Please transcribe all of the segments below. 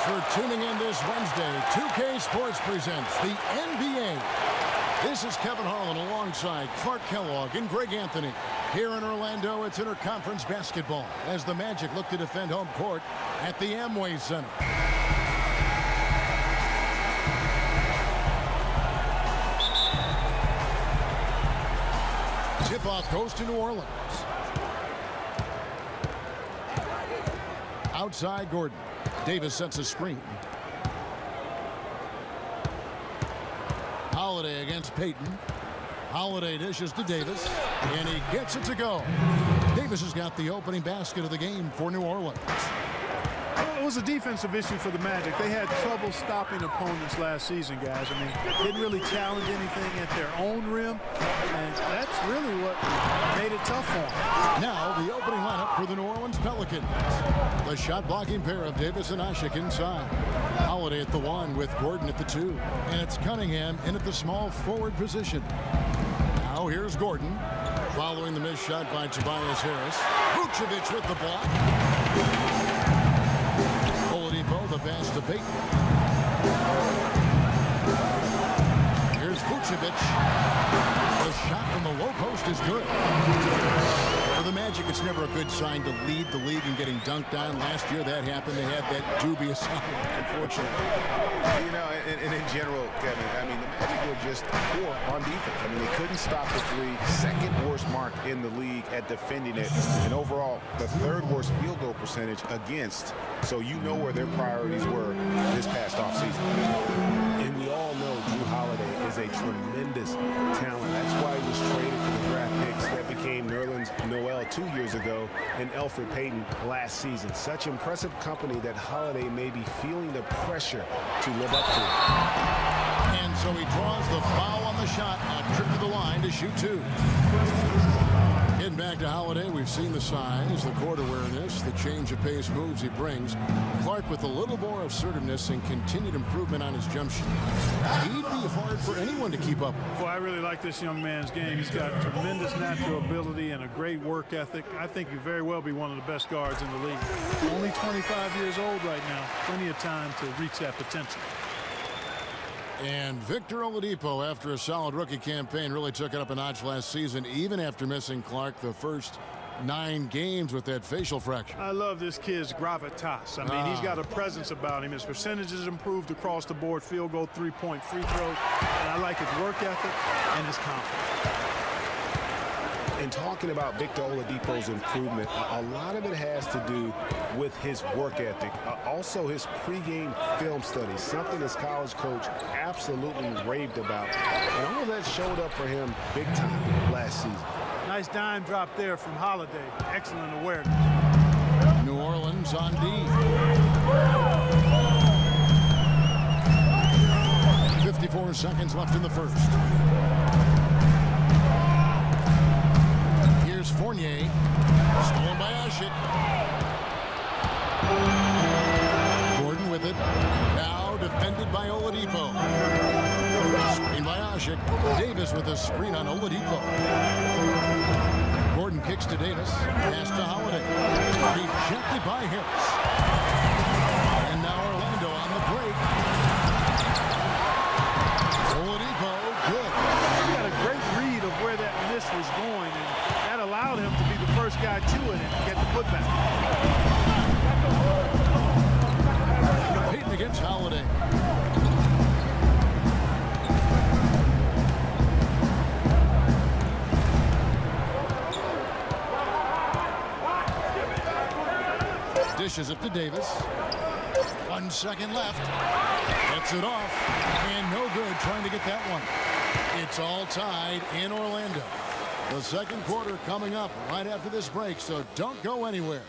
for tuning in this Wednesday. 2K Sports presents the NBA. This is Kevin Harlan alongside Clark Kellogg and Greg Anthony. Here in Orlando, it's interconference basketball as the Magic look to defend home court at the Amway Center. Tip-off goes to New Orleans. Outside Gordon. Davis sets a screen. Holiday against Payton. Holiday dishes to Davis, and he gets it to go. Davis has got the opening basket of the game for New Orleans. It was a defensive issue for the Magic. They had trouble stopping opponents last season, guys. I mean, didn't really challenge anything at their own rim, and that's really what made it tough for them. Now, the opening lineup for the New Orleans Pelicans. The shot-blocking pair of Davis and Ashik inside. Holiday at the 1 with Gordon at the 2. And it's Cunningham in at the small forward position. Now, here's Gordon. Following the missed shot by Tobias Harris. Vucevic with the block. The pass to Payton. Here's Vucevic. The shot from the low post is good. For the Magic, it's never a good sign to lead the league in getting dunked on. Last year that happened. They had that dubious outlook, unfortunately. You know, and in general, Kevin, I mean, the Magic were just poor on defense. I mean, they couldn't stop the three. Second worst mark in the league at defending it. And overall, the third worst field goal percentage against. So you know where their priorities were this past offseason. And we all know Drew Holiday is a tremendous talent. That's why he was traded for the draft picks that became Nerlens Noel 2 years ago and Elfrid Payton last season. Such impressive company that Holiday may be feeling the pressure to live up to. And so he draws the foul on the shot. A trip to the line to shoot 2. Getting back to Holiday, we've seen the size, the court awareness, the change of pace moves he brings. Clark with a little more assertiveness and continued improvement on his jump shot. He'd be hard for anyone to keep up with. Well, I really like this young man's game. He's got tremendous natural ability and a great work ethic. I think he'd very well be one of the best guards in the league. Only 25 years old right now. Plenty of time to reach that potential. And Victor Oladipo, after a solid rookie campaign, really took it up a notch last season, even after missing Clark the first 9 games with that facial fracture. I love this kid's gravitas. I mean, he's got a presence about him. His percentages improved across the board, field goal, three-point free throws. And I like his work ethic and his confidence. And talking about Victor Oladipo's improvement, a lot of it has to do with his work ethic. Also his pregame film studies, something his college coach absolutely raved about. And all of that showed up for him big time last season. Nice dime drop there from Holiday. Excellent awareness. New Orleans on D. 54 seconds left in the first. Here's Fournier. Stolen by Ashik. Gordon with it. Now defended by Oladipo. Screen by Ashik. Davis with a screen on Oladipo. Gordon kicks to Davis. Pass to Holiday. Rejected by Harris. And now Orlando on the break. Oladipo, good. He got a great read of where that miss was going, and that allowed him to be the first guy to it and get the putback. Payton against Holiday. Dishes it to Davis. 1 second left. Gets it off. And no good trying to get that one. It's all tied in Orlando. The second quarter coming up right after this break, so don't go anywhere.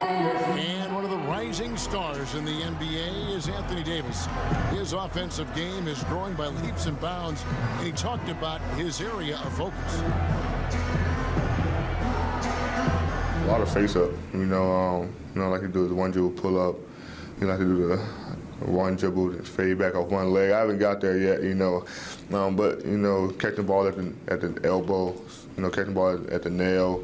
And one of the rising stars news in the NBA is Anthony Davis. His offensive game is growing by leaps and bounds, and he talked about his area of focus. A lot of face-up, like you do the one dribble pull-up. You like to do the one dribble, fade back off one leg. I haven't got there yet, but catching the ball at the elbow, catching the ball at the nail.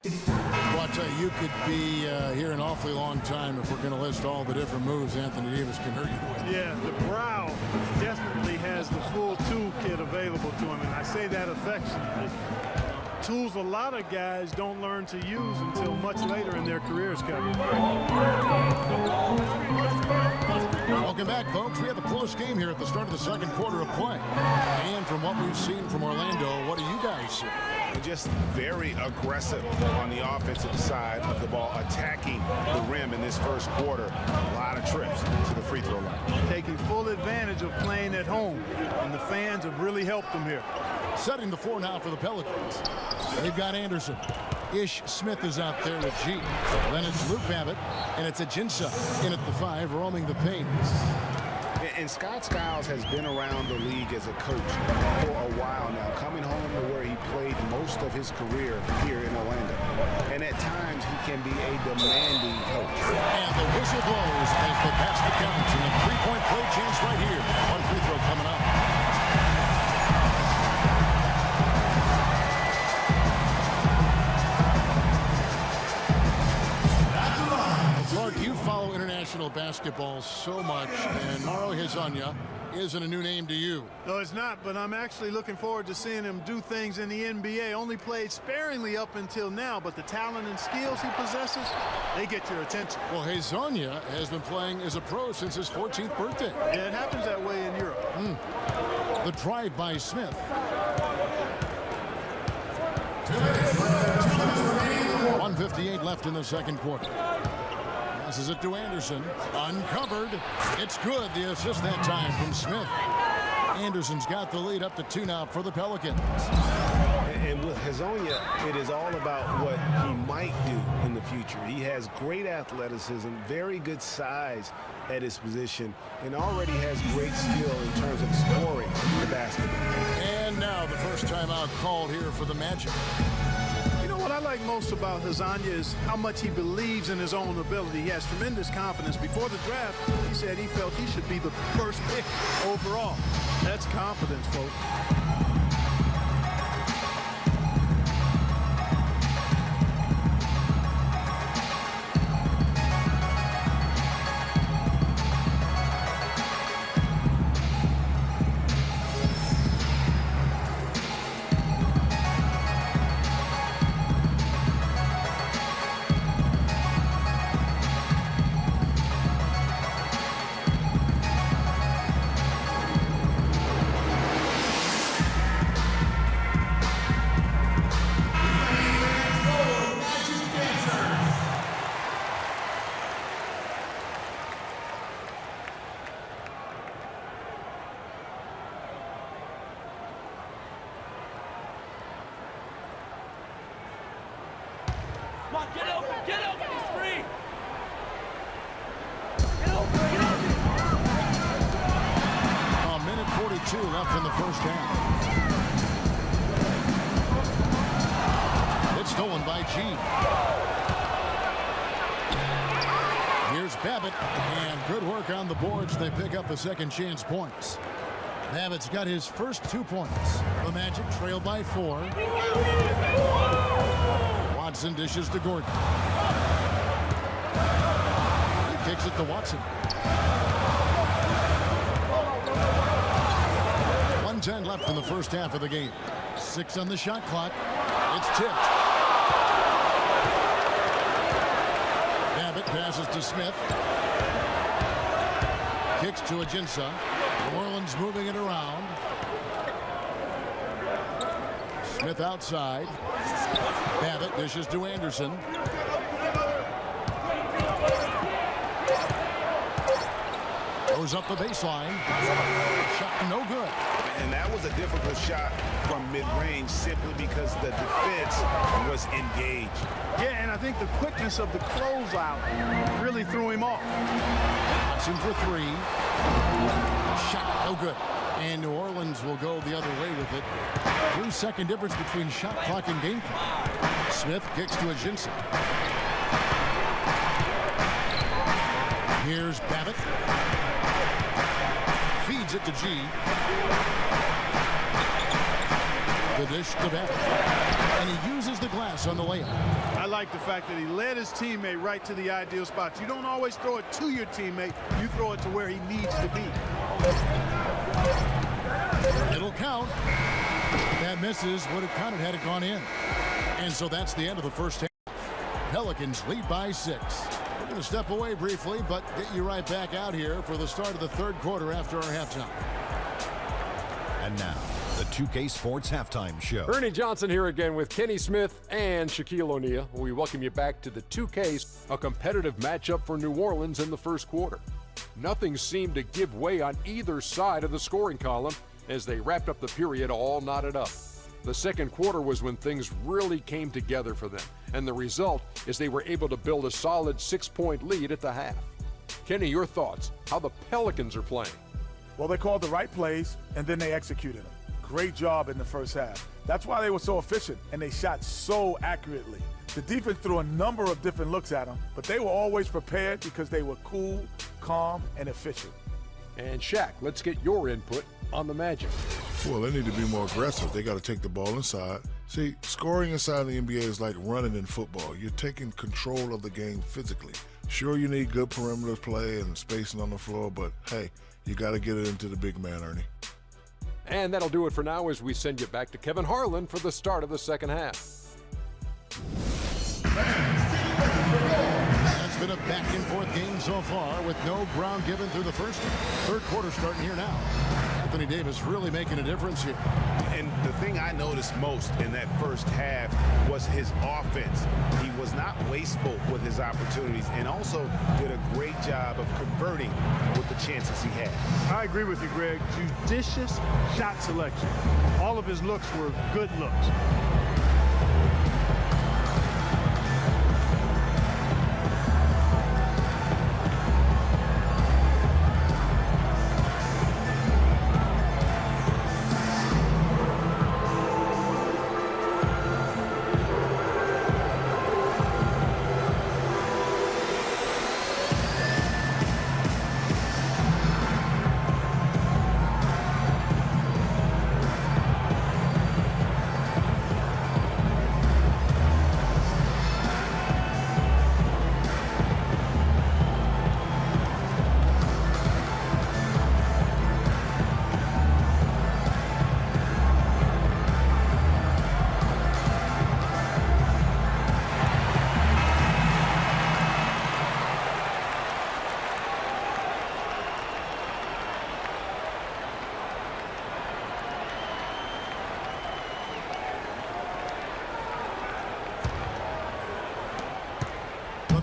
Well, I tell you, you could be here an awfully long time if we're going to list all the different moves Anthony Davis can hurt you with. Yeah, the brow definitely has the full toolkit available to him, and I say that affectionately. Tools a lot of guys don't learn to use until much later in their careers, Kevin. Welcome back, folks. We have a close game here at the start of the second quarter of play. And from what we've seen from Orlando, what do you guys see? Just very aggressive on the offensive side of the ball, attacking the rim in this first quarter. A lot of trips to the free throw line. Taking full advantage of playing at home, and the fans have really helped them here. Setting the floor now for the Pelicans. They've got Anderson. Ish Smith is out there with G. Then it's Luke Babbitt, and it's Ajinça in at the 5, roaming the paint. And Scott Skiles has been around the league as a coach for a while now, coming home to where he played most of his career here in Orlando. And at times, he can be a demanding coach. And the whistle blows as the basket counts, and a three-point play chance right here. One free throw coming up. You follow international basketball so much, and Mauro Hezonja isn't a new name to you. No, it's not, but I'm actually looking forward to seeing him do things in the NBA. Only played sparingly up until now, but the talent and skills he possesses, they get your attention. Well, Hezonja has been playing as a pro since his 14th birthday. Yeah, it happens that way in Europe. The drive by Smith. 1:58 left in the second quarter. Passes it to Anderson. Uncovered. It's good. The assist that time from Smith. Anderson's got the lead up to 2 now for the Pelicans. And with Hezonja, it is all about what he might do in the future. He has great athleticism, very good size at his position, and already has great skill in terms of scoring the basketball. And now the first timeout called here for the Magic. What I like most about Hezonja is how much he believes in his own ability. He has tremendous confidence. Before the draft, he said he felt he should be the first pick overall. That's confidence, folks. Get up, he's free! A minute 42 left in the first half. It's stolen by G. Here's Babbitt, and good work on the boards. They pick up the second chance points. Babbitt's got his first 2 points. The Magic trail by 4. Watson dishes to Gordon. He kicks it to Watson. 1:10 left in the first half of the game. 6 on the shot clock. It's tipped. Babbitt passes to Smith. Kicks to Ajinça. New Orleans moving it around. Smith outside. Babbitt dishes to Anderson. Throws up the baseline. Shot no good. And that was a difficult shot from mid-range simply because the defense was engaged. Yeah, and I think the quickness of the closeout really threw him off. Watson for three. Shot no good. And New Orleans will go the other way with it. 3-second difference between shot clock and game clock. Smith kicks to Ajinça. Here's Babbitt. Feeds it to G. The dish to Babbitt. And he uses the glass on the layup. I like the fact that he led his teammate right to the ideal spot. You don't always throw it to your teammate. You throw it to where he needs to be. It'll count. That misses. Would have counted had it gone in. And so that's the end of the first half. Pelicans lead by 6. We're going to step away briefly, but get you right back out here for the start of the third quarter after our halftime. And now, the 2K Sports Halftime Show. Ernie Johnson here again with Kenny Smith and Shaquille O'Neal. We welcome you back to the 2Ks, a competitive matchup for New Orleans in the first quarter. Nothing seemed to give way on either side of the scoring column as they wrapped up the period all knotted up. The second quarter was when things really came together for them, and the result is they were able to build a solid 6-point lead at the half. Kenny, your thoughts, how the Pelicans are playing? Well, they called the right plays, and then they executed them. Great job in the first half. That's why they were so efficient, and they shot so accurately. The defense threw a number of different looks at them, but they were always prepared because they were cool, calm, and efficient. And Shaq, let's get your input on the Magic. Well, they need to be more aggressive. They got to take the ball inside. See, scoring inside the NBA is like running in football. You're taking control of the game physically. Sure, you need good perimeter play and spacing on the floor, but hey, you got to get it into the big man, Ernie. And that'll do it for now as we send you back to Kevin Harlan for the start of the second half. It's been a back-and-forth game so far with no ground given through the first. Third quarter starting here now. Anthony Davis really making a difference here. And the thing I noticed most in that first half was his offense. He was not wasteful with his opportunities and also did a great job of converting with the chances he had. I agree with you, Greg. Judicious shot selection. All of his looks were good looks.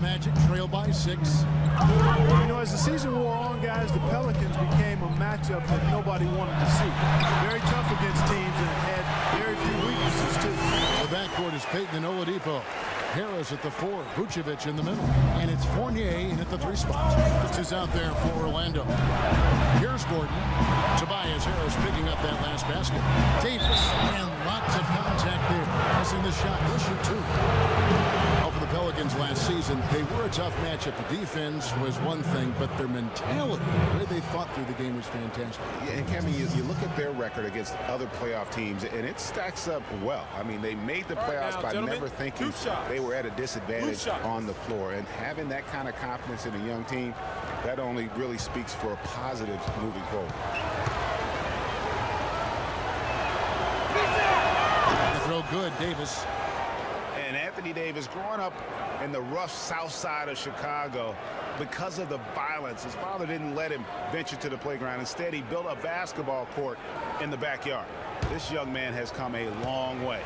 Magic trail by 6. You know, as the season wore on, guys, the Pelicans became a matchup that nobody wanted to see. Very tough against teams and had very few weaknesses, too. The backcourt is Payton and Oladipo. Harris at the 4, Vucevic in the middle. And it's Fournier in at the 3 spot. This is out there for Orlando. Here's Gordon. Tobias Harris picking up that last basket. Davis, and lots of contact there. Missing the shot. He'll shoot 2. For the Pelicans last season, they were a tough matchup. The defense was one thing, but their mentality, the way they fought through the game was fantastic. Yeah, and Kevin, you look at their record against other playoff teams, and it stacks up well. I mean, they made the playoffs by never thinking they were at a disadvantage on the floor. And having that kind of confidence in a young team, that only really speaks for a positive moving forward. The throw good, Davis. And Anthony Davis, growing up in the rough south side of Chicago, because of the violence, his father didn't let him venture to the playground. Instead, he built a basketball court in the backyard. This young man has come a long way.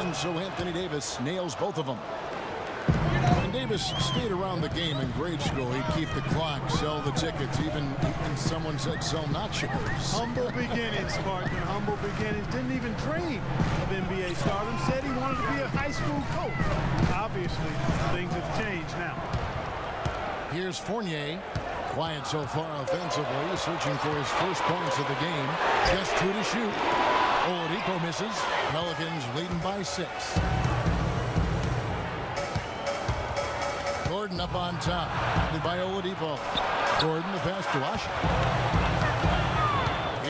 And so Anthony Davis nails both of them. When Davis stayed around the game in grade school, he'd keep the clock, sell the tickets, even someone said sell nachos. Humble beginnings, Spartan. Humble beginnings. Didn't even dream of NBA stardom. Said he wanted to be a high school coach. Obviously, things have changed now. Here's Fournier. Quiet so far offensively, searching for his first points of the game. Just 2 to shoot. Oladipo misses. Pelicans leading by 6. Gordon up on top. Guarded by Oladipo. Gordon the pass to Washington.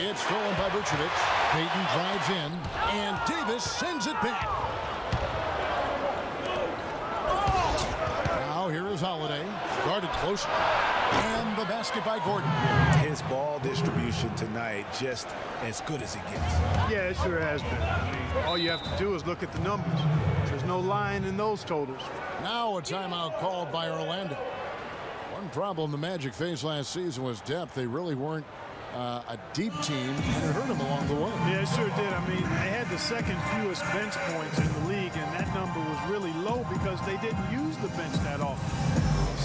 It's stolen by Vucevic. Payton drives in, and Davis sends it back. Now here is Holiday. Guarded close. And the basket by Gordon. His ball distribution tonight just as good as it gets. Yeah, it sure has been. I mean, all you have to do is look at the numbers. There's no lying in those totals. Now a timeout called by Orlando. One problem the Magic faced last season was depth. They really weren't a deep team, and it hurt them along the way. Yeah, it sure did. I mean, they had the second fewest bench points in the league, and that number was really low because they didn't use the bench that often.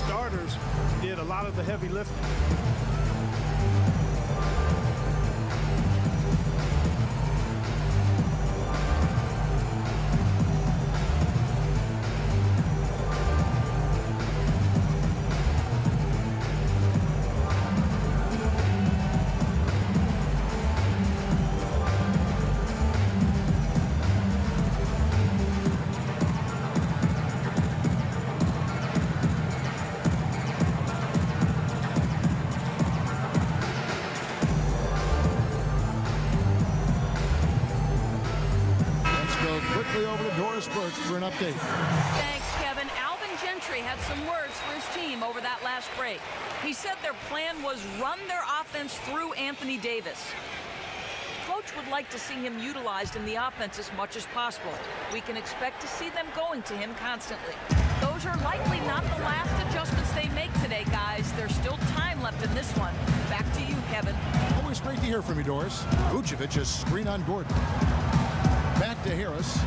Starters did a lot of the heavy lifting. For an update. Thanks, Kevin. Alvin Gentry had some words for his team over that last break. He said their plan was run their offense through Anthony Davis. Coach would like to see him utilized in the offense as much as possible. We can expect to see them going to him constantly. Those are likely not the last adjustments they make today, guys. There's still time left in this one. Back to you, Kevin. Always great to hear from you, Doris. Vucevic is screen on Gordon. Back to Harris.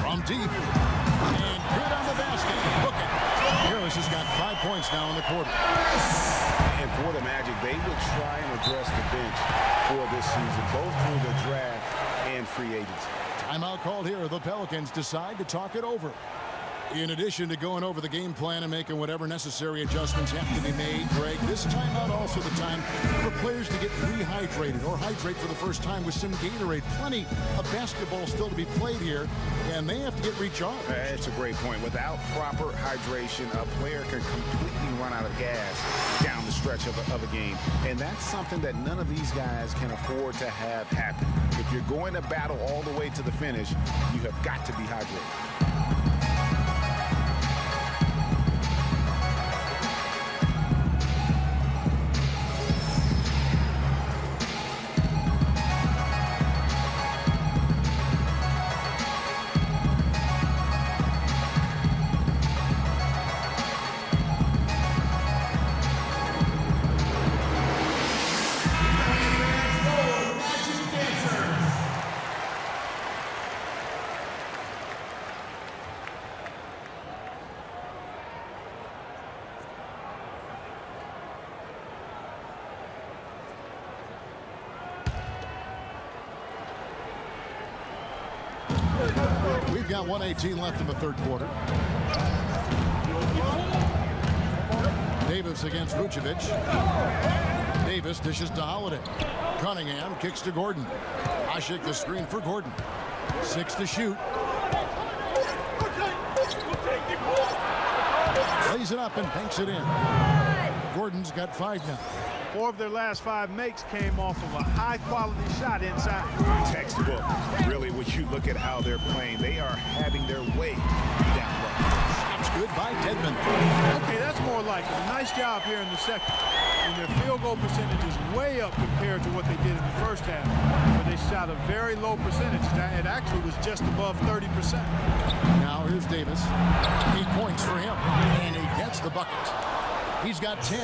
From deep. And good on the basket. Book it. Harris has got 5 points now in the quarter. And for the Magic, they would try and address the bench for this season, both through the draft and free agency. Timeout called here. The Pelicans decide to talk it over. In addition to going over the game plan and making whatever necessary adjustments have to be made, Greg, this timeout also the time for players to get rehydrated or hydrate for the first time with some Gatorade. Plenty of basketball still to be played here, and they have to get recharged. That's a great point. Without proper hydration, a player can completely run out of gas down the stretch of a game. And that's something that none of these guys can afford to have happen. If you're going to battle all the way to the finish, you have got to be hydrated. We've got 1:18 left in the third quarter. Davis against Vucevic. Davis dishes to Holiday. Cunningham kicks to Gordon. Ashik the screen for Gordon. 6 to shoot. Lays it up and banks it in. Gordon's got 5 now. 4 of their last 5 makes came off of a high-quality shot inside. Textbook. Really, when you look at how they're playing, they are having their way down low. That's good by Dedmon. Okay, that's more like it. A nice job here in the second. And their field goal percentage is way up compared to what they did in the first half, where they shot a very low percentage. It actually was just above 30%. Now here's Davis. 8 points for him, and he gets the bucket. He's got 10.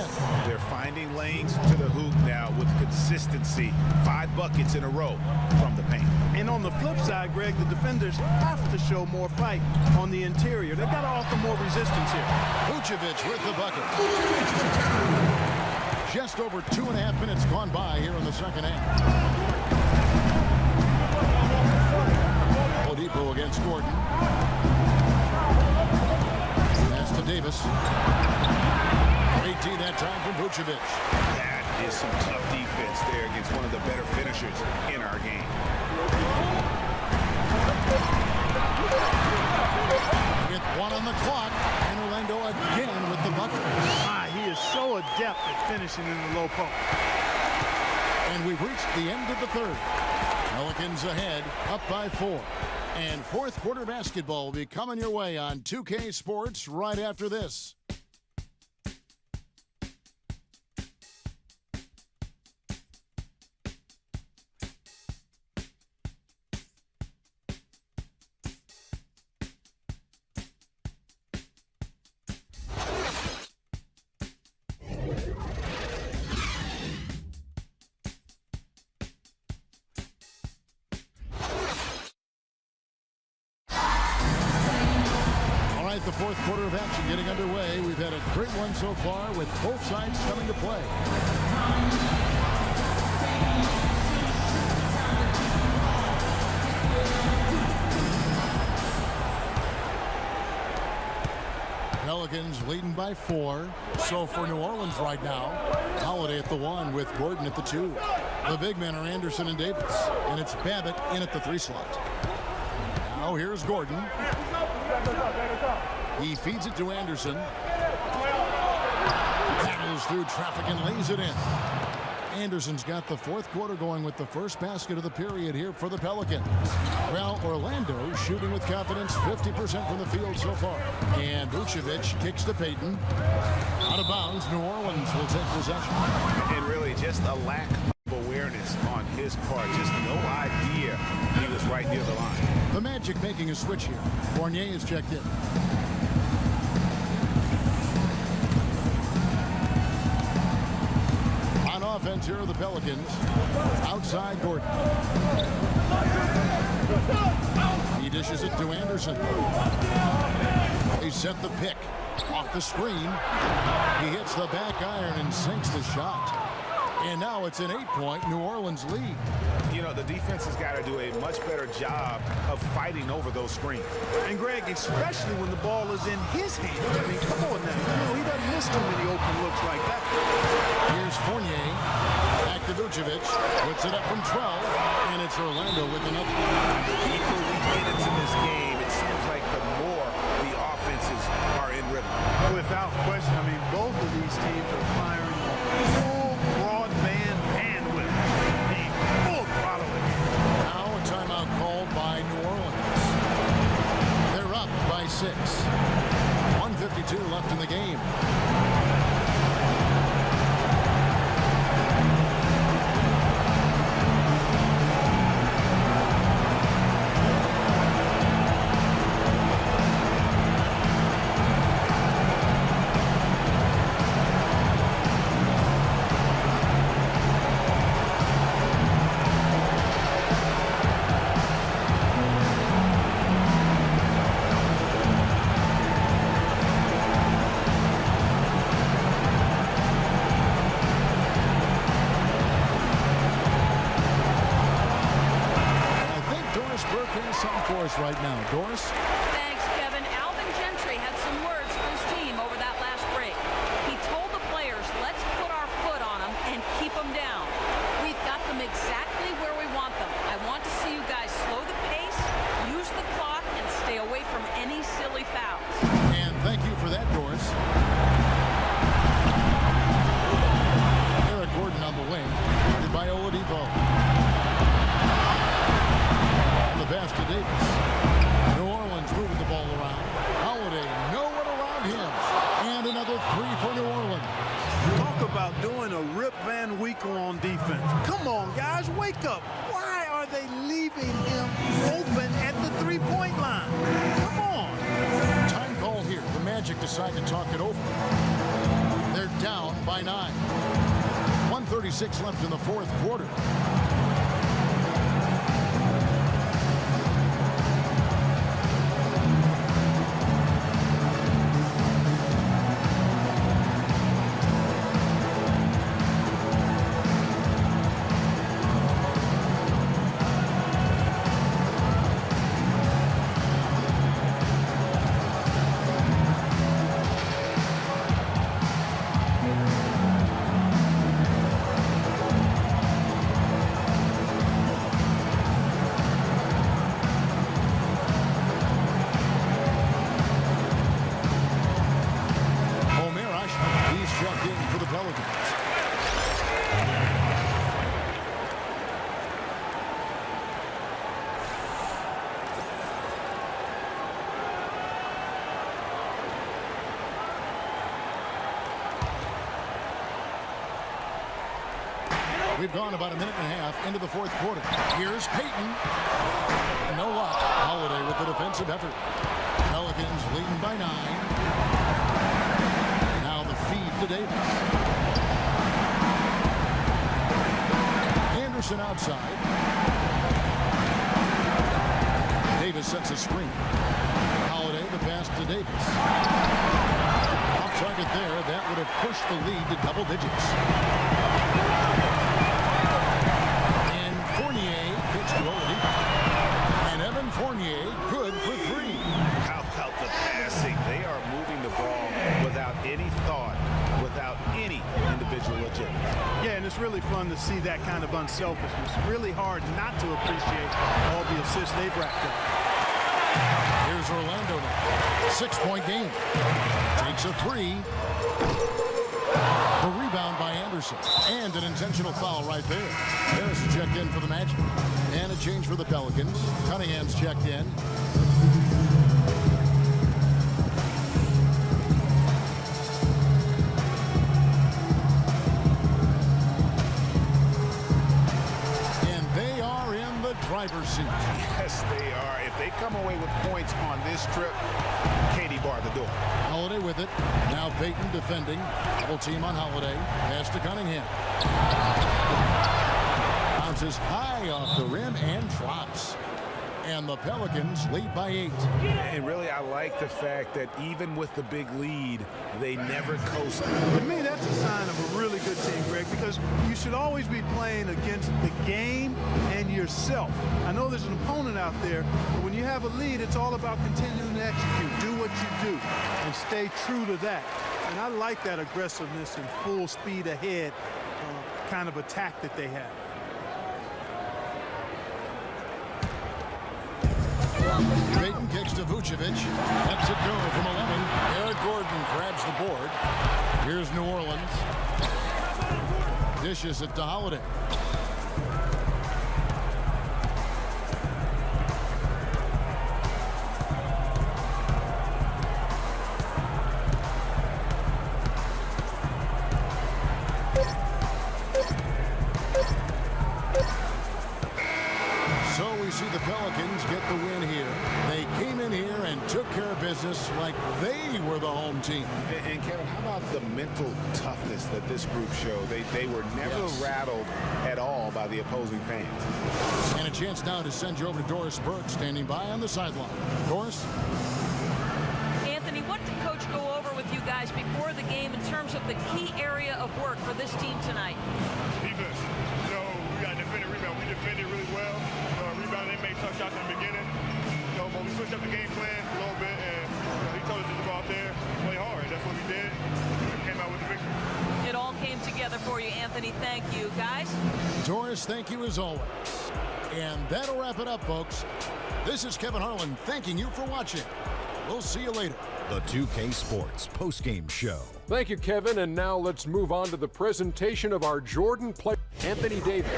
They're finding lanes to the hoop now with consistency. 5 buckets in a row from the paint. And on the flip side, Greg, the defenders have to show more fight on the interior. They've got to offer more resistance here. Vucevic with the bucket. Just over 2.5 minutes gone by here in the second half. Oladipo against Gordon. Pass to Davis. Great D that time from Vucevic. That is some tough defense there against one of the better finishers in our game. With 1 on the clock, and Orlando again with the bucket. He is so adept at finishing in the low post. And we've reached the end of the third. Pelicans ahead, up by 4. And fourth quarter basketball will be coming your way on 2K Sports right after this. The fourth quarter of action getting underway. We've had a great one so far with both sides coming to play. Pelicans leading by 4. So for New Orleans right now, Holiday at the 1 with Gordon at the 2. The big men are Anderson and Davis, and it's Babbitt in at the 3 slot. Now here's Gordon. He feeds it to Anderson. Battles through traffic and lays it in. Anderson's got the fourth quarter going with the first basket of the period here for the Pelicans. Well, Orlando shooting with confidence, 50% from the field so far. And Vucevic kicks to Payton. Out of bounds, New Orleans will take possession. And really just a lack of awareness on his part. Just no idea he was right near the line. The Magic making a switch here. Fournier is checked in. On offense here are the Pelicans. Outside Gordon. He dishes it to Anderson. They set the pick. Off the screen. He hits the back iron and sinks the shot. And now it's an 8-point New Orleans lead. You know, the defense has got to do a much better job of fighting over those screens. And Greg, especially when the ball is in his hand. I mean, come on now. You know, he doesn't miss too many open looks like that. Here's Fournier. Back to Vucevic. Puts it up from 12. And it's Orlando with another. The deeper we get into this game, it seems like the more the offenses are in rhythm. Without question, I mean, both of these teams are firing full broadband bandwidth. Full throttle again. Now a timeout called by New Orleans. They're up by 6. 1:52 left in the game. Right now. Doris? Thanks, Kevin. Alvin Gentry had some words for his team over that last break. He told the players, let's put our foot on them and keep them down. We've got them exactly where we want them. I want to see you guys slow the pace, use the clock, and stay away from any silly fouls. And thank you for that, Doris. Eric Gordon on the wing, guarded by Oladipo. The pass to Davis. New Orleans moving the ball around. Holiday, no one around him. And another 3 for New Orleans. Talk about doing a Rip Van Winkle on defense. Come on, guys, wake up. Why are they leaving him open at the three-point line? Come on. Time call here. The Magic decide to talk it over. They're down by 9. 1:36 left in the fourth quarter. We've gone about a minute and a half into the fourth quarter. Here's Payton. No luck. Holiday with the defensive effort. Pelicans leading by 9. Now the feed to Davis. Anderson outside. Davis sets a screen. Holiday the pass to Davis. Off target there. That would have pushed the lead to double digits. And Fournier pitched to Oladipo. And Evan Fournier good for 3. How about the passing? They are moving the ball without any thought, without any individual agenda. Yeah, and it's really fun to see that kind of unselfishness. Really hard not to appreciate all the assists they've racked up. Here's Orlando now. 6-point game. Takes a 3. The rebound by Anderson. And an intentional foul right there. Harris checked in for the Magic. And a change for the Pelicans. Cunningham's checked in. And they are in the driver's seat. Yes, they are. If they come away with points on this trip, Katie barred the door. Holiday with it. Now Payton defending. Double team on Holiday. Pass to Cunningham. Bounces high off the rim and drops. And the Pelicans lead by 8. And really, I like the fact that even with the big lead, they never coasted. To me, that's a sign of a really good team, Greg, because you should always be playing against the game and yourself. I know there's an opponent out there, but when you have a lead, it's all about continuing to execute. Do what you do and stay true to that. And I like that aggressiveness and full speed ahead kind of attack that they have. Payton kicks to Vucevic. Lets it go from 11. Eric Gordon grabs the board. Here's New Orleans. Dishes it to Holiday. So we see the Pelicans get the win here. They came in here and took care of business like they were the home team. And Kevin, how about the mental toughness that this group showed? They were never rattled at all by the opposing fans. And a chance now to send you over to Doris Burke, standing by on the sideline. Doris? Anthony, what did Coach go over with you guys before the game in terms of the key area of work for this team tonight? Defense. You know, we got defended rebound. We defended really well. Rebounding, made tough shots in the beginning. You know, but we switched up the game plan a little bit, and he told us to go out there, play hard. That's what we did. We came out with the victory. It all came together for you, Anthony. Thank you, guys. Doris, thank you as always. And that'll wrap it up, folks. This is Kevin Harlan thanking you for watching. We'll see you later. The 2K Sports postgame show. Thank you, Kevin. And now let's move on to the presentation of our Jordan player, Anthony Davis.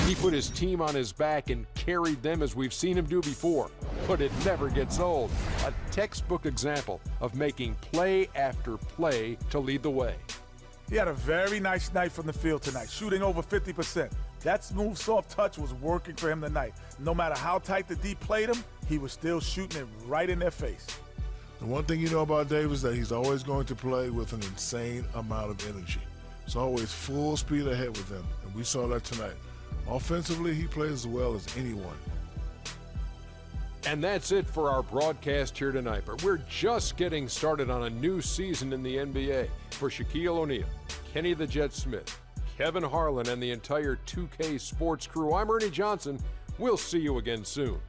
He put his team on his back and carried them as we've seen him do before. But it never gets old. A textbook example of making play after play to lead the way. He had a very nice night from the field tonight, shooting over 50%. That smooth, soft touch was working for him tonight. No matter how tight the D played him, he was still shooting it right in their face. The one thing you know about Davis is that he's always going to play with an insane amount of energy. It's always full speed ahead with him, and we saw that tonight. Offensively, he plays as well as anyone. And that's it for our broadcast here tonight. But we're just getting started on a new season in the NBA. For Shaquille O'Neal, Kenny the Jet Smith, Kevin Harlan, and the entire 2K Sports crew, I'm Ernie Johnson. We'll see you again soon.